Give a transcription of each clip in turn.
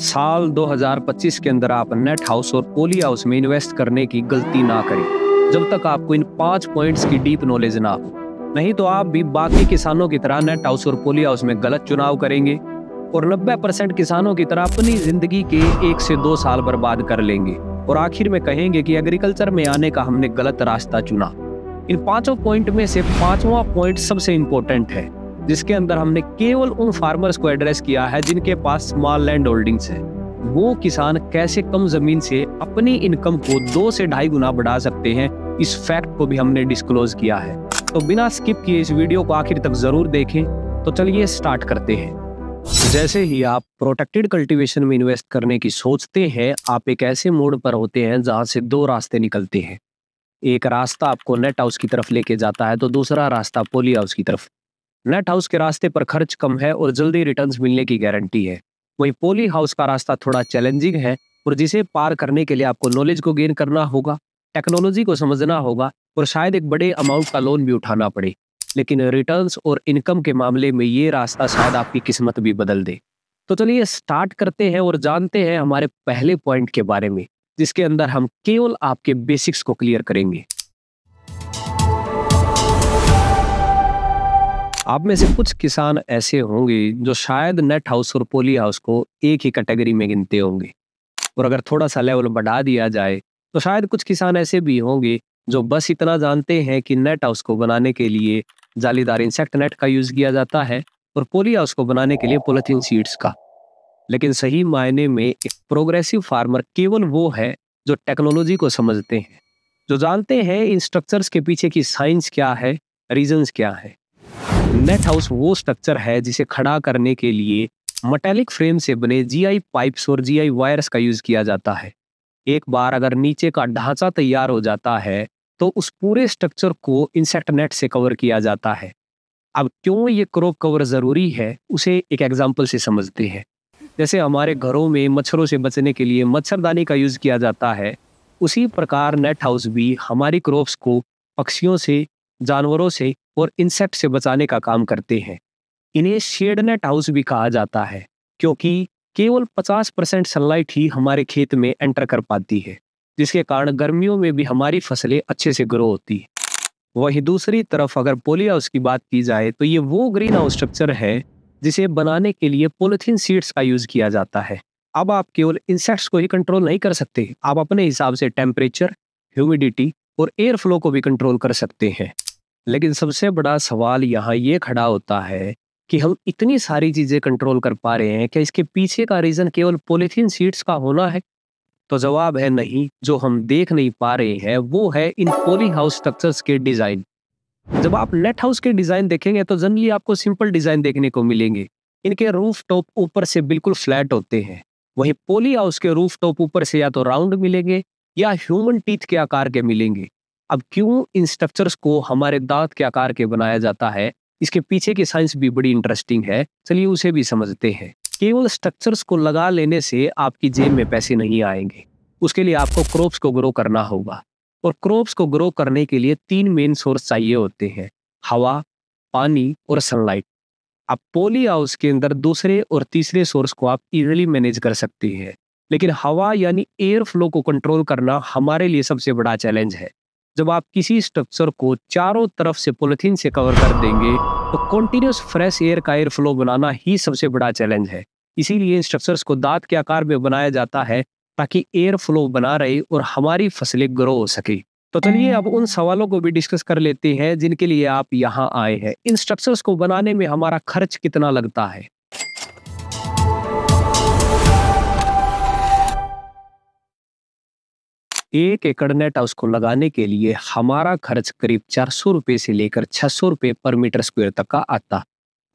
साल 2025 के अंदर आप नेट हाउस और पोली हाउस में इन्वेस्ट करने की गलती ना करें जब तक आपको इन 5 पॉइंट्स की डीप नॉलेज ना हो। नहीं तो आप भी बाकी किसानों की तरह नेट हाउस और पोली हाउस में गलत चुनाव करेंगे और 90% किसानों की तरह अपनी जिंदगी के 1 से 2 साल बर्बाद कर लेंगे और आखिर में कहेंगे कि एग्रीकल्चर में आने का हमने गलत रास्ता चुना। इन 5 पॉइंट में से 5वां पॉइंट सबसे इंपॉर्टेंट है, जिसके अंदर हमने केवल उन फार्मर्स को एड्रेस किया है जिनके पास स्मॉल लैंड होल्डिंग्स है। वो किसान कैसे कम जमीन से अपनी इनकम को 2 से 2.5 गुना बढ़ा सकते हैं, इस फैक्ट को भी हमने डिस्क्लोज किया है। तो बिना स्किप किए इस वीडियो को आखिर तक जरूर देखें। तो चलिए स्टार्ट करते हैं। जैसे ही आप प्रोटेक्टेड कल्टीवेशन में इन्वेस्ट करने की सोचते हैं, आप एक ऐसे मोड़ पर होते हैं जहां से 2 रास्ते निकलते हैं। एक रास्ता आपको नेट हाउस की तरफ लेके जाता है तो दूसरा रास्ता पोली हाउस की तरफ। नेट हाउस के रास्ते पर खर्च कम है और जल्दी रिटर्न्स मिलने की गारंटी है। वहीं पोली हाउस का रास्ता थोड़ा चैलेंजिंग है और जिसे पार करने के लिए आपको नॉलेज को गेन करना होगा, टेक्नोलॉजी को समझना होगा और शायद एक बड़े अमाउंट का लोन भी उठाना पड़े। लेकिन रिटर्न्स और इनकम के मामले में ये रास्ता शायद आपकी किस्मत भी बदल दे। तो चलिए स्टार्ट करते हैं और जानते हैं हमारे पहले पॉइंट के बारे में, जिसके अंदर हम केवल आपके बेसिक्स को क्लियर करेंगे। आप में से कुछ किसान ऐसे होंगे जो शायद नेट हाउस और पोली हाउस को एक ही कैटेगरी में गिनते होंगे, और अगर थोड़ा सा लेवल बढ़ा दिया जाए तो शायद कुछ किसान ऐसे भी होंगे जो बस इतना जानते हैं कि नेट हाउस को बनाने के लिए जालीदार इंसेक्ट नेट का यूज किया जाता है और पोली हाउस को बनाने के लिए पॉलिथीन सीड्स का। लेकिन सही मायने में एक प्रोग्रेसिव फार्मर केवल वो है जो टेक्नोलॉजी को समझते हैं, जो जानते हैं इन स्ट्रक्चर्स के पीछे की साइंस क्या है, रीजंस क्या है। नेट हाउस वो स्ट्रक्चर है जिसे खड़ा करने के लिए मेटालिक फ्रेम से बने जीआई पाइप्स और जीआई वायर्स का यूज किया जाता है। एक बार अगर नीचे का ढांचा तैयार हो जाता है तो उस पूरे स्ट्रक्चर को इंसेक्ट नेट से कवर किया जाता है। अब क्यों ये क्रॉप कवर जरूरी है, उसे एक एग्जांपल से समझते हैं। जैसे हमारे घरों में मच्छरों से बचने के लिए मच्छरदानी का यूज किया जाता है, उसी प्रकार नेट हाउस भी हमारी क्रॉप्स को पक्षियों से, जानवरों से और इंसेक्ट से बचाने का काम करते हैं। इन्हें शेड नेट हाउस भी कहा जाता है क्योंकि केवल 50% सनलाइट ही हमारे खेत में एंटर कर पाती है, जिसके कारण गर्मियों में भी हमारी फसलें अच्छे से ग्रो होती है। वहीं दूसरी तरफ अगर पोली हाउस की बात की जाए तो ये वो ग्रीन हाउस स्ट्रक्चर है जिसे बनाने के लिए पॉलिथीन सीड्स का यूज किया जाता है। अब आप केवल इंसेक्ट्स को ही कंट्रोल नहीं कर सकते, आप अपने हिसाब से टेम्परेचर, ह्यूमिडिटी और एयर फ्लो को भी कंट्रोल कर सकते हैं। लेकिन सबसे बड़ा सवाल यहाँ ये खड़ा होता है कि हम इतनी सारी चीजें कंट्रोल कर पा रहे हैं, क्या इसके पीछे का रीजन केवल पॉलिथीन सीड्स का होना है? तो जवाब है नहीं। जो हम देख नहीं पा रहे हैं वो है इन पोली हाउस स्ट्रक्चर्स के डिजाइन। जब आप नेट हाउस के डिजाइन देखेंगे तो जनरली आपको सिंपल डिजाइन देखने को मिलेंगे। इनके रूफ टॉप ऊपर से बिल्कुल फ्लैट होते हैं। वहीं पोली हाउस के रूफ टॉप ऊपर से या तो राउंड मिलेंगे या ह्यूमन टीथ के आकार के मिलेंगे। अब क्यों इन स्ट्रक्चर्स को हमारे दांत के आकार के बनाया जाता है, इसके पीछे की साइंस भी बड़ी इंटरेस्टिंग है। चलिए उसे भी समझते हैं। केवल स्ट्रक्चर्स को लगा लेने से आपकी जेब में पैसे नहीं आएंगे। उसके लिए आपको क्रॉप्स को ग्रो करना होगा, और क्रॉप्स को ग्रो करने के लिए 3 मेन सोर्स चाहिए होते हैं: हवा, पानी और सनलाइट। अब पोली हाउस के अंदर दूसरे और तीसरे सोर्स को आप इजीली मैनेज कर सकते हैं, लेकिन हवा यानी एयर फ्लो को कंट्रोल करना हमारे लिए सबसे बड़ा चैलेंज है। जब आप किसी स्ट्रक्चर को चारों तरफ से पॉलिथीन से कवर कर देंगे तो कॉन्टिन्यूस फ्रेश एयर का एयर फ्लो बनाना ही सबसे बड़ा चैलेंज है। इसीलिए इन स्ट्रक्चर्स को दांत के आकार में बनाया जाता है ताकि एयर फ्लो बना रहे और हमारी फसलें ग्रो हो सके। तो चलिए अब उन सवालों को भी डिस्कस कर लेते हैं जिनके लिए आप यहाँ आए हैं। इन स्ट्रक्चर्स को बनाने में हमारा खर्च कितना लगता है? एक एकड़ नेट हाउस को लगाने के लिए हमारा खर्च करीब 400 रुपए से लेकर 600 रुपए पर मीटर स्क्वायर तक का आता।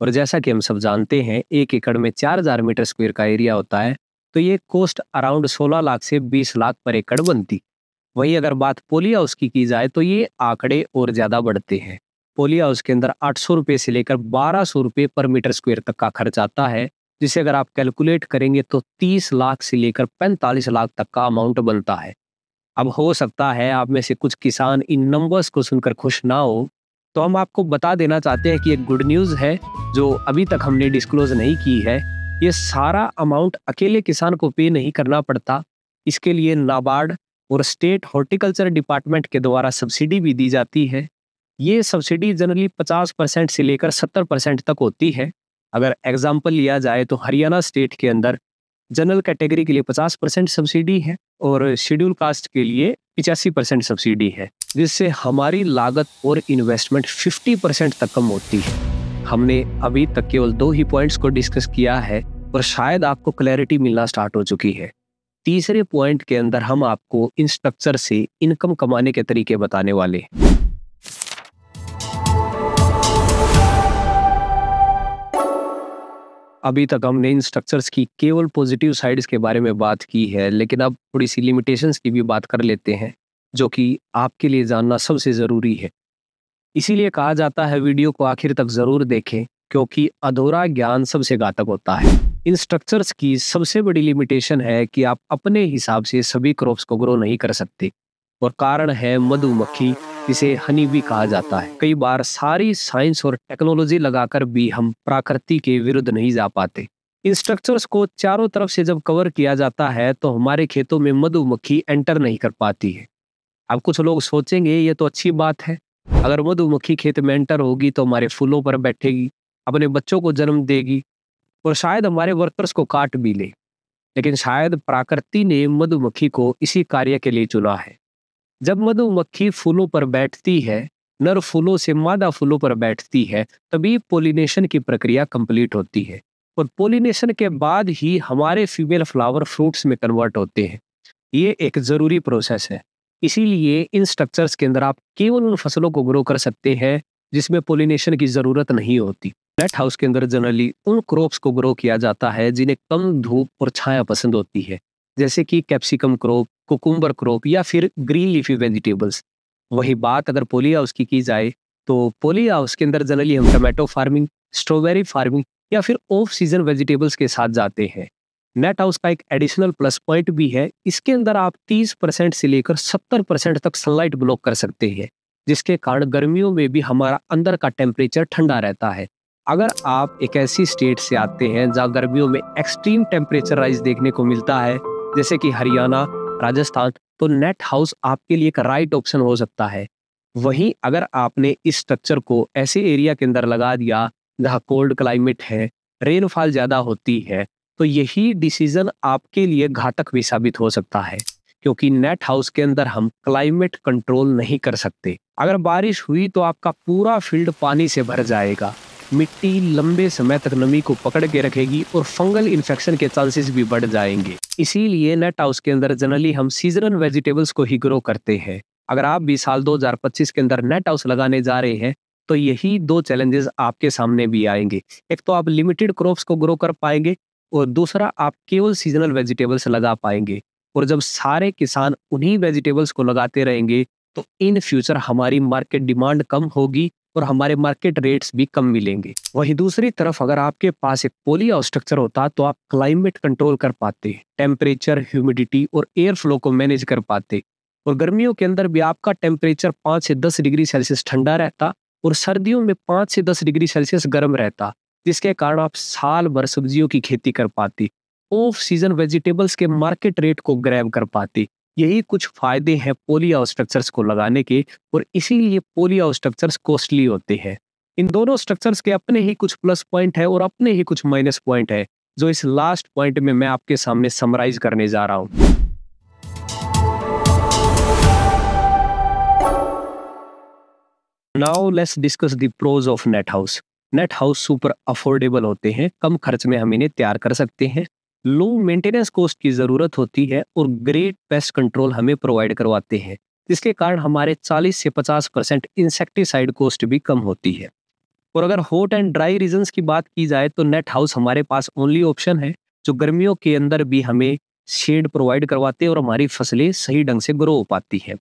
और जैसा कि हम सब जानते हैं, 1 एकड़ में 4000 मीटर स्क्वायर का एरिया होता है, तो ये कॉस्ट अराउंड 16 लाख से 20 लाख पर एकड़ बनती। वहीं अगर बात पोली हाउस की जाए तो ये आंकड़े और ज्यादा बढ़ते हैं। पोली हाउस के अंदर 800 रुपए से लेकर 1200 रुपए पर मीटर स्क्वायर तक का खर्च आता है, जिसे अगर आप कैलकुलेट करेंगे तो 30 लाख से लेकर 45 लाख तक का अमाउंट बनता है। अब हो सकता है आप में से कुछ किसान इन नंबर्स को सुनकर खुश ना हो, तो हम आपको बता देना चाहते हैं कि एक गुड न्यूज़ है जो अभी तक हमने डिस्क्लोज नहीं की है। ये सारा अमाउंट अकेले किसान को पे नहीं करना पड़ता। इसके लिए नाबार्ड और स्टेट हॉर्टिकल्चर डिपार्टमेंट के द्वारा सब्सिडी भी दी जाती है। ये सब्सिडी जनरली 50% से लेकर 70% तक होती है। अगर एग्जाम्पल लिया जाए तो हरियाणा स्टेट के अंदर जनरल कैटेगरी के लिए 50% सब्सिडी है और शेड्यूल कास्ट के लिए 85% सब्सिडी है, जिससे हमारी लागत और इन्वेस्टमेंट 50% तक कम होती है। हमने अभी तक केवल 2 ही पॉइंट्स को डिस्कस किया है और शायद आपको क्लैरिटी मिलना स्टार्ट हो चुकी है। तीसरे पॉइंट के अंदर हम आपको इन स्ट्रक्चर से इनकम कमाने के तरीके बताने वाले हैं। अभी तक हमने इन स्ट्रक्चर्स की केवल पॉजिटिव साइड्स के बारे में बात की है, लेकिन अब थोड़ी सी लिमिटेशंस की भी बात कर लेते हैं, जो कि आपके लिए जानना सबसे ज़रूरी है। इसीलिए कहा जाता है वीडियो को आखिर तक ज़रूर देखें, क्योंकि अधूरा ज्ञान सबसे घातक होता है। इन स्ट्रक्चर्स की सबसे बड़ी लिमिटेशन है कि आप अपने हिसाब से सभी क्रॉप्स को ग्रो नहीं कर सकते, और कारण है मधुमक्खी, जिसे हनी भी कहा जाता है। कई बार सारी साइंस और टेक्नोलॉजी लगाकर भी हम प्रकृति के विरुद्ध नहीं जा पाते। इन स्ट्रक्चर्स को चारों तरफ से जब कवर किया जाता है तो हमारे खेतों में मधुमक्खी एंटर नहीं कर पाती है। अब कुछ लोग सोचेंगे ये तो अच्छी बात है, अगर मधुमक्खी खेत में एंटर होगी तो हमारे फूलों पर बैठेगी, अपने बच्चों को जन्म देगी और शायद हमारे वर्कर्स को काट भी ले। लेकिन शायद प्रकृति ने मधुमक्खी को इसी कार्य के लिए चुना है। जब मधुमक्खी फूलों पर बैठती है, नर फूलों से मादा फूलों पर बैठती है, तभी पोलिनेशन की प्रक्रिया कंप्लीट होती है और पोलिनेशन के बाद ही हमारे फीमेल फ्लावर फ्रूट्स में कन्वर्ट होते हैं। ये एक जरूरी प्रोसेस है। इसीलिए इन स्ट्रक्चर्स के अंदर आप केवल उन फसलों को ग्रो कर सकते हैं जिसमें पोलिनेशन की जरूरत नहीं होती। नेट हाउस के अंदर जनरली उन क्रॉप्स को ग्रो किया जाता है जिन्हें कम धूप और छाया पसंद होती है, जैसे कि कैप्सिकम क्रॉप, कुकुम्बर क्रॉप या फिर ग्रीन लीफी वेजिटेबल्स। वही बात अगर पॉली हाउस की जाए तो पॉली हाउस के अंदर जनरली हम टमाटो फार्मिंग, स्ट्रॉबेरी फार्मिंग या फिर ऑफ सीजन वेजिटेबल्स के साथ जाते हैं। नेट हाउस का एक एडिशनल प्लस पॉइंट भी है, इसके अंदर आप 30% से लेकर 70% तक सनलाइट ब्लॉक कर सकते हैं, जिसके कारण गर्मियों में भी हमारा अंदर का टेम्परेचर ठंडा रहता है। अगर आप एक ऐसी स्टेट से आते हैं जहाँ गर्मियों में एक्सट्रीम टेम्परेचर राइज देखने को मिलता है, जैसे कि हरियाणा, राजस्थान, तो नेट हाउस आपके लिए एक राइट ऑप्शन हो सकता है। वहीं अगर आपने इस स्ट्रक्चर को ऐसे एरिया के अंदर लगा दिया जहाँ कोल्ड क्लाइमेट है, रेनफॉल ज्यादा होती है, तो यही डिसीजन आपके लिए घातक भी साबित हो सकता है, क्योंकि नेट हाउस के अंदर हम क्लाइमेट कंट्रोल नहीं कर सकते। अगर बारिश हुई तो आपका पूरा फील्ड पानी से भर जाएगा, मिट्टी लंबे समय तक नमी को पकड़ के रखेगी और फंगल इन्फेक्शन के चांसेस भी बढ़ जाएंगे। इसीलिए नेट हाउस के अंदर जनरली हम सीजनल वेजिटेबल्स को ही ग्रो करते हैं। अगर आप भी साल 2025 के अंदर नेट हाउस लगाने जा रहे हैं तो यही 2 चैलेंजेस आपके सामने भी आएंगे। एक तो आप लिमिटेड क्रॉप्स को ग्रो कर पाएंगे और दूसरा आप केवल सीजनल वेजिटेबल्स लगा पाएंगे। और जब सारे किसान उन्हीं वेजिटेबल्स को लगाते रहेंगे तो इन फ्यूचर हमारी मार्केट डिमांड कम होगी और हमारे मार्केट रेट्स भी कम मिलेंगे। वहीं दूसरी तरफ अगर आपके पास एक पॉली हाउस स्ट्रक्चर होता तो आप क्लाइमेट कंट्रोल कर पाते, टेम्परेचर, ह्यूमिडिटी और एयर फ्लो को मैनेज कर पाते, और गर्मियों के अंदर भी आपका टेम्परेचर 5 से 10 डिग्री सेल्सियस ठंडा रहता और सर्दियों में 5 से 10 डिग्री सेल्सियस गर्म रहता, जिसके कारण आप साल भर सब्जियों की खेती कर पाती, ऑफ सीजन वेजिटेबल्स के मार्केट रेट को ग्रैब कर पाती। यही कुछ फायदे हैं पॉली हाउस स्ट्रक्चर्स को लगाने के, और इसीलिए पॉली हाउस स्ट्रक्चर्स कॉस्टली होते हैं। इन दोनों स्ट्रक्चर्स के अपने ही कुछ प्लस पॉइंट है और अपने ही कुछ माइनस पॉइंट है, जो इस लास्ट पॉइंट में मैं आपके सामने समराइज करने जा रहा हूं। Now let's discuss the pros of net house. Net house super affordable होते हैं, कम खर्च में हम इन्हें तैयार कर सकते हैं, लो मेंटेनेंस कॉस्ट की जरूरत होती है और ग्रेट पेस्ट कंट्रोल हमें प्रोवाइड करवाते हैं, जिसके कारण हमारे 40 से 50% इंसेक्टिसाइड कॉस्ट भी कम होती है। और अगर हॉट एंड ड्राई रीजन्स की बात की जाए तो नेट हाउस हमारे पास ओनली ऑप्शन है जो गर्मियों के अंदर भी हमें शेड प्रोवाइड करवाते हैं और हमारी फसलें सही ढंग से ग्रो हो पाती है।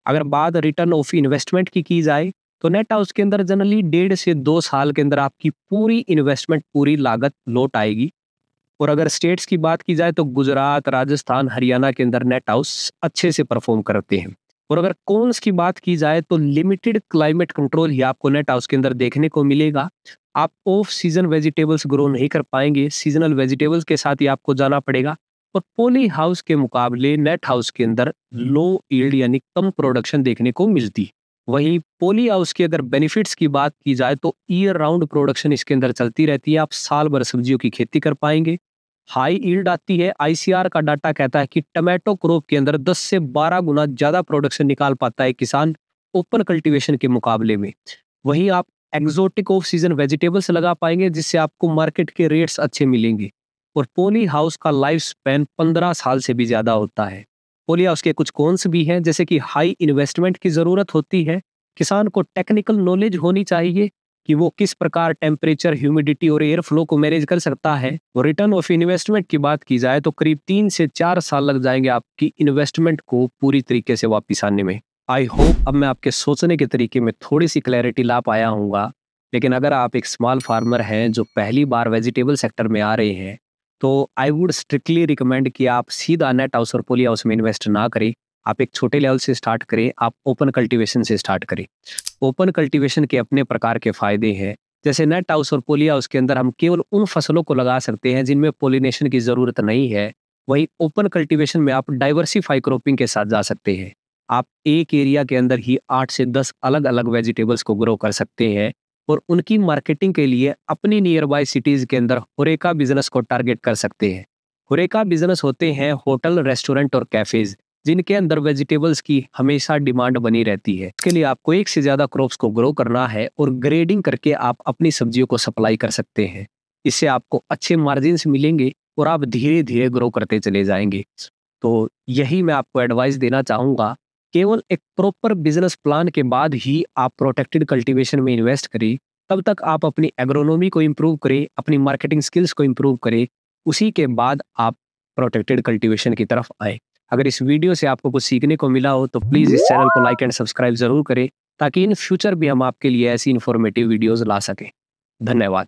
अगर बात रिटर्न ऑफ इन्वेस्टमेंट की जाए तो नेट हाउस के अंदर जनरली 1.5 से 2 साल के अंदर आपकी पूरी इन्वेस्टमेंट, पूरी लागत लौट आएगी। और अगर स्टेट्स की बात की जाए तो गुजरात, राजस्थान, हरियाणा के अंदर नेट हाउस अच्छे से परफॉर्म करते हैं। और अगर कॉन्स की बात की जाए तो लिमिटेड क्लाइमेट कंट्रोल ही आपको नेट हाउस के अंदर देखने को मिलेगा। आप ऑफ सीजन वेजिटेबल्स ग्रो नहीं कर पाएंगे, सीजनल वेजिटेबल्स के साथ ही आपको जाना पड़ेगा। और पॉली हाउस के मुकाबले नेट हाउस के अंदर लो यील्ड यानी कम प्रोडक्शन देखने को मिलती। वहीं पॉली हाउस के अगर बेनिफिट्स की बात की जाए तो ईयर राउंड प्रोडक्शन इसके अंदर चलती रहती है, आप साल भर सब्जियों की खेती कर पाएंगे। हाई यील्ड आती है, आईसीआर का डाटा कहता है कि टमाटो क्रॉप के अंदर 10 से 12 गुना ज्यादा प्रोडक्शन निकाल पाता है किसान ओपन कल्टीवेशन के मुकाबले में। वहीं आप एक्सोटिक ऑफ सीजन वेजिटेबल्स लगा पाएंगे जिससे आपको मार्केट के रेट्स अच्छे मिलेंगे। और पॉली हाउस का लाइफ स्पैन 15 साल से भी ज्यादा होता है। पॉली हाउस के कुछ कॉन्स भी हैं, जैसे कि हाई इन्वेस्टमेंट की जरूरत होती है, किसान को टेक्निकल नॉलेज होनी चाहिए कि वो किस प्रकार टेम्परेचर, ह्यूमिडिटी और एयर फ्लो को मैनेज कर सकता है। और रिटर्न ऑफ इन्वेस्टमेंट की बात की जाए तो करीब 3 से 4 साल लग जाएंगे आपकी इन्वेस्टमेंट को पूरी तरीके से वापस आने में। आई होप अब मैं आपके सोचने के तरीके में थोड़ी सी क्लैरिटी ला पाया हूँगा। लेकिन अगर आप एक स्मॉल फार्मर हैं जो पहली बार वेजिटेबल सेक्टर में आ रहे हैं, तो आई वुड स्ट्रिक्टली रिकमेंड कि आप सीधा नेट हाउस और पॉली हाउस में इन्वेस्ट ना करें। आप एक छोटे लेवल से स्टार्ट करें, आप ओपन कल्टीवेशन से स्टार्ट करें। ओपन कल्टीवेशन के अपने प्रकार के फायदे हैं, जैसे नेट हाउस और पॉली हाउस के अंदर हम केवल उन फसलों को लगा सकते हैं जिनमें पोलिनेशन की जरूरत नहीं है। वहीं ओपन कल्टीवेशन में आप डाइवर्सिफाई क्रॉपिंग के साथ जा सकते हैं। आप एक एरिया के अंदर ही 8 से 10 अलग अलग वेजिटेबल्स को ग्रो कर सकते हैं और उनकी मार्केटिंग के लिए अपनी नियर बाय सिटीज के अंदर होरेका बिजनेस को टारगेट कर सकते हैं। होरेका बिजनेस होते हैं होटल, रेस्टोरेंट और कैफेज, जिनके अंदर वेजिटेबल्स की हमेशा डिमांड बनी रहती है। इसके लिए आपको एक से ज्यादा क्रॉप्स को ग्रो करना है और ग्रेडिंग करके आप अपनी सब्जियों को सप्लाई कर सकते हैं। इससे आपको अच्छे मार्जिन मिलेंगे और आप धीरे धीरे ग्रो करते चले जाएंगे। तो यही मैं आपको एडवाइस देना चाहूंगा, केवल एक प्रॉपर बिजनेस प्लान के बाद ही आप प्रोटेक्टेड कल्टीवेशन में इन्वेस्ट करें। तब तक आप अपनी एग्रोनॉमी को इम्प्रूव करें, अपनी मार्केटिंग स्किल्स को इम्प्रूव करें, उसी के बाद आप प्रोटेक्टेड कल्टीवेशन की तरफ आए। अगर इस वीडियो से आपको कुछ सीखने को मिला हो तो प्लीज़ इस चैनल को लाइक एंड सब्सक्राइब जरूर करें, ताकि इन फ्यूचर भी हम आपके लिए ऐसी इन्फॉर्मेटिव वीडियोस ला सकें। धन्यवाद।